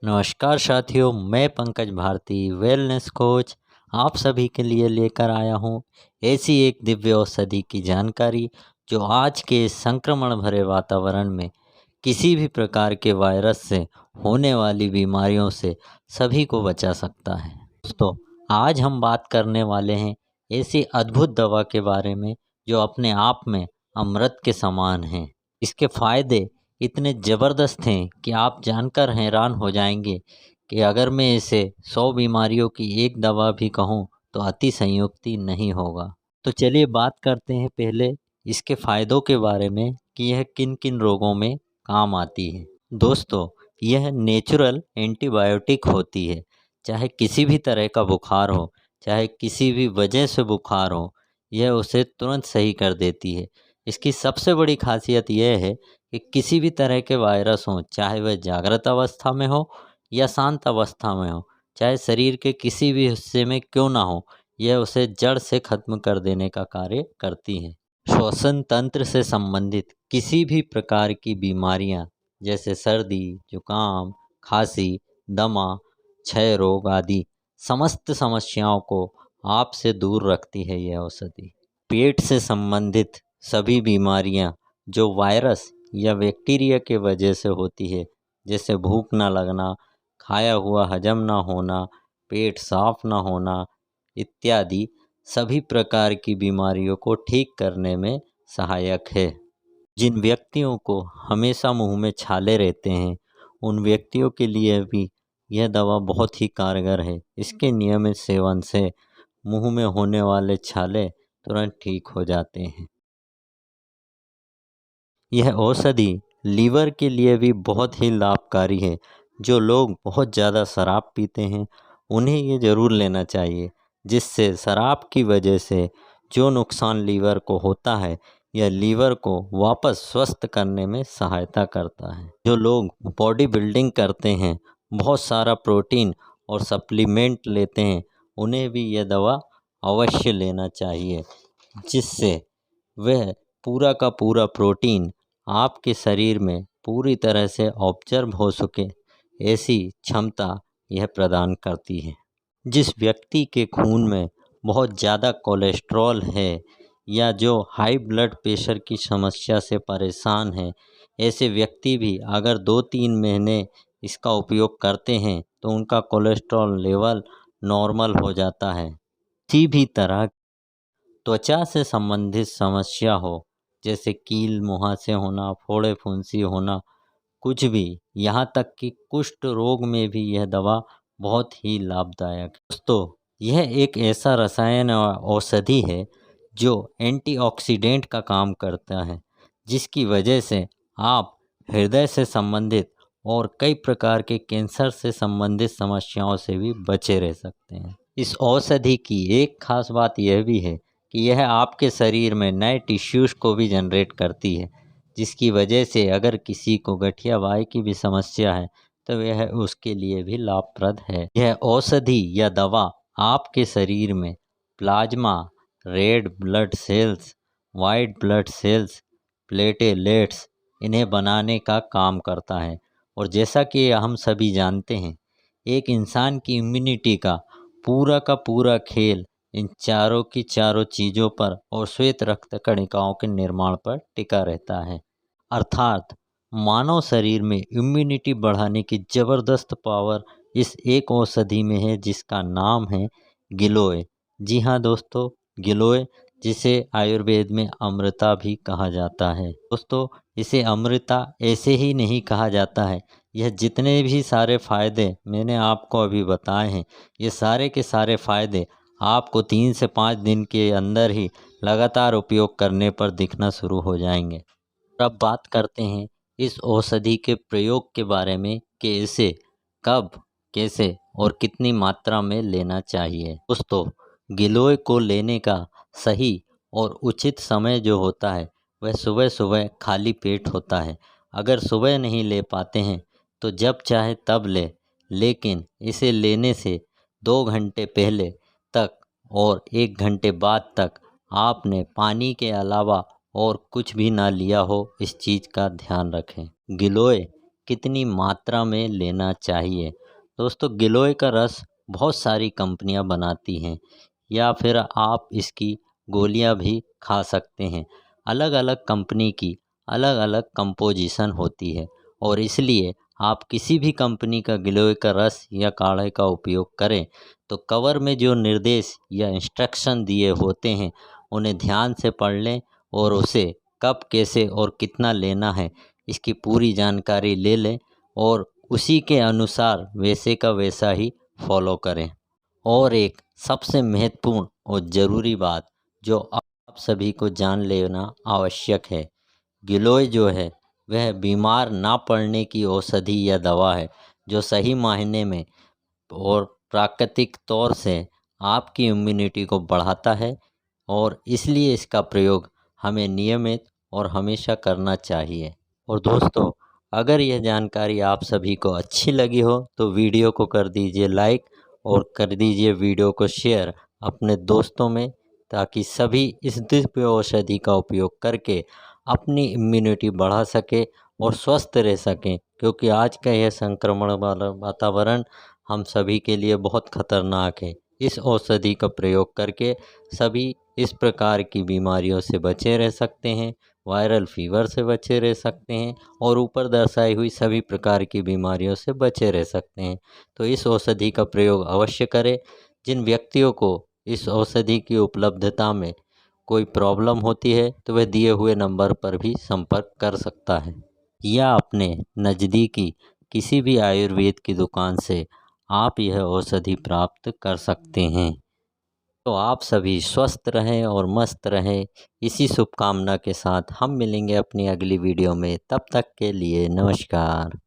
नमस्कार साथियों, मैं पंकज भारती वेलनेस कोच आप सभी के लिए लेकर आया हूँ ऐसी एक दिव्य औषधि की जानकारी जो आज के संक्रमण भरे वातावरण में किसी भी प्रकार के वायरस से होने वाली बीमारियों से सभी को बचा सकता है। दोस्तों, आज हम बात करने वाले हैं ऐसी अद्भुत दवा के बारे में जो अपने आप में अमृत के समान है। इसके फायदे इतने ज़बरदस्त हैं कि आप जानकर हैरान हो जाएंगे कि अगर मैं इसे 100 बीमारियों की एक दवा भी कहूँ तो अतिशयोक्ति नहीं होगा। तो चलिए बात करते हैं पहले इसके फ़ायदों के बारे में कि यह किन किन रोगों में काम आती है। दोस्तों, यह नेचुरल एंटीबायोटिक होती है। चाहे किसी भी तरह का बुखार हो, चाहे किसी भी वजह से बुखार हो, यह उसे तुरंत सही कर देती है। इसकी सबसे बड़ी खासियत यह है कि किसी भी तरह के वायरस हों, चाहे वह जागृत अवस्था में हो या शांत अवस्था में हो, चाहे शरीर के किसी भी हिस्से में क्यों ना हो, यह उसे जड़ से खत्म कर देने का कार्य करती है। श्वसन तंत्र से संबंधित किसी भी प्रकार की बीमारियां जैसे सर्दी, जुकाम, खांसी, दमा, क्षय रोग आदि समस्त समस्याओं को आपसे दूर रखती है यह औषधि। पेट से संबंधित सभी बीमारियां जो वायरस या बैक्टीरिया के वजह से होती है, जैसे भूख ना लगना, खाया हुआ हजम ना होना, पेट साफ ना होना इत्यादि सभी प्रकार की बीमारियों को ठीक करने में सहायक है। जिन व्यक्तियों को हमेशा मुंह में छाले रहते हैं, उन व्यक्तियों के लिए भी यह दवा बहुत ही कारगर है। इसके नियमित सेवन से मुंह में होने वाले छाले तुरंत ठीक हो जाते हैं। यह औषधि लीवर के लिए भी बहुत ही लाभकारी है। जो लोग बहुत ज़्यादा शराब पीते हैं, उन्हें ये ज़रूर लेना चाहिए, जिससे शराब की वजह से जो नुकसान लीवर को होता है, यह लीवर को वापस स्वस्थ करने में सहायता करता है। जो लोग बॉडी बिल्डिंग करते हैं, बहुत सारा प्रोटीन और सप्लीमेंट लेते हैं, उन्हें भी यह दवा अवश्य लेना चाहिए, जिससे वह पूरा का पूरा प्रोटीन आपके शरीर में पूरी तरह से ऑब्जर्व हो सके, ऐसी क्षमता यह प्रदान करती है। जिस व्यक्ति के खून में बहुत ज़्यादा कोलेस्ट्रॉल है या जो हाई ब्लड प्रेशर की समस्या से परेशान है, ऐसे व्यक्ति भी अगर 2-3 महीने इसका उपयोग करते हैं तो उनका कोलेस्ट्रॉल लेवल नॉर्मल हो जाता है। किसी भी तरह त्वचा से संबंधित समस्या हो, जैसे कील मुहासे होना, फोड़े फुंसी होना, कुछ भी, यहाँ तक कि कुष्ठ रोग में भी यह दवा बहुत ही लाभदायक है। दोस्तों, यह एक ऐसा रसायन और औषधि है जो एंटीऑक्सीडेंट का काम करता है, जिसकी वजह से आप हृदय से संबंधित और कई प्रकार के कैंसर से संबंधित समस्याओं से भी बचे रह सकते हैं। इस औषधि की एक खास बात यह भी है कि यह आपके शरीर में नए टिश्यूज़ को भी जनरेट करती है, जिसकी वजह से अगर किसी को गठिया वाई की भी समस्या है तो यह उसके लिए भी लाभप्रद है। यह औषधि या दवा आपके शरीर में plasma, red blood cells, white blood cells, platelets इन्हें बनाने का काम करता है। और जैसा कि हम सभी जानते हैं, एक इंसान की इम्यूनिटी का पूरा खेल इन चारों की चारों चीज़ों पर और श्वेत रक्त कणिकाओं के निर्माण पर टिका रहता है। अर्थात मानव शरीर में इम्यूनिटी बढ़ाने की ज़बरदस्त पावर इस एक औषधि में है, जिसका नाम है गिलोय। जी हाँ दोस्तों, गिलोय, जिसे आयुर्वेद में अमृता भी कहा जाता है। दोस्तों, इसे अमृता ऐसे ही नहीं कहा जाता है। यह जितने भी सारे फ़ायदे मैंने आपको अभी बताए हैं, ये सारे के सारे फ़ायदे आपको 3 से 5 दिन के अंदर ही लगातार उपयोग करने पर दिखना शुरू हो जाएंगे। अब बात करते हैं इस औषधि के प्रयोग के बारे में कि इसे कब, कैसे और कितनी मात्रा में लेना चाहिए। दोस्तों, गिलोय को लेने का सही और उचित समय जो होता है वह सुबह सुबह खाली पेट होता है। अगर सुबह नहीं ले पाते हैं तो जब चाहे तब ले, लेकिन इसे लेने से 2 घंटे पहले तक और 1 घंटे बाद तक आपने पानी के अलावा और कुछ भी ना लिया हो, इस चीज़ का ध्यान रखें। गिलोय कितनी मात्रा में लेना चाहिए। दोस्तों, गिलोय का रस बहुत सारी कंपनियां बनाती हैं या फिर आप इसकी गोलियां भी खा सकते हैं। अलग अलग कंपनी की अलग अलग कंपोजिशन होती है और इसलिए आप किसी भी कंपनी का गिलोय का रस या काढ़े का उपयोग करें तो कवर में जो निर्देश या इंस्ट्रक्शन दिए होते हैं उन्हें ध्यान से पढ़ लें और उसे कब, कैसे और कितना लेना है इसकी पूरी जानकारी ले लें और उसी के अनुसार वैसे का वैसा ही फॉलो करें। और एक सबसे महत्वपूर्ण और ज़रूरी बात जो आप सभी को जान लेना आवश्यक है, गिलोय जो है वह बीमार ना पड़ने की औषधि या दवा है जो सही मायने में और प्राकृतिक तौर से आपकी इम्यूनिटी को बढ़ाता है और इसलिए इसका प्रयोग हमें नियमित और हमेशा करना चाहिए। और दोस्तों, अगर यह जानकारी आप सभी को अच्छी लगी हो तो वीडियो को कर दीजिए लाइक और कर दीजिए वीडियो को शेयर अपने दोस्तों में, ताकि सभी इस दिव्य औषधि का उपयोग करके अपनी इम्यूनिटी बढ़ा सके और स्वस्थ रह सकें, क्योंकि आज का यह संक्रमण वाला वातावरण हम सभी के लिए बहुत खतरनाक है। इस औषधि का प्रयोग करके सभी इस प्रकार की बीमारियों से बचे रह सकते हैं, वायरल फीवर से बचे रह सकते हैं और ऊपर दर्शाई हुई सभी प्रकार की बीमारियों से बचे रह सकते हैं। तो इस औषधि का प्रयोग अवश्य करें। जिन व्यक्तियों को इस औषधि की उपलब्धता में कोई प्रॉब्लम होती है तो वह दिए हुए नंबर पर भी संपर्क कर सकता है या अपने नज़दीकी किसी भी आयुर्वेद की दुकान से आप यह औषधि प्राप्त कर सकते हैं। तो आप सभी स्वस्थ रहें और मस्त रहें, इसी शुभकामना के साथ हम मिलेंगे अपनी अगली वीडियो में। तब तक के लिए नमस्कार।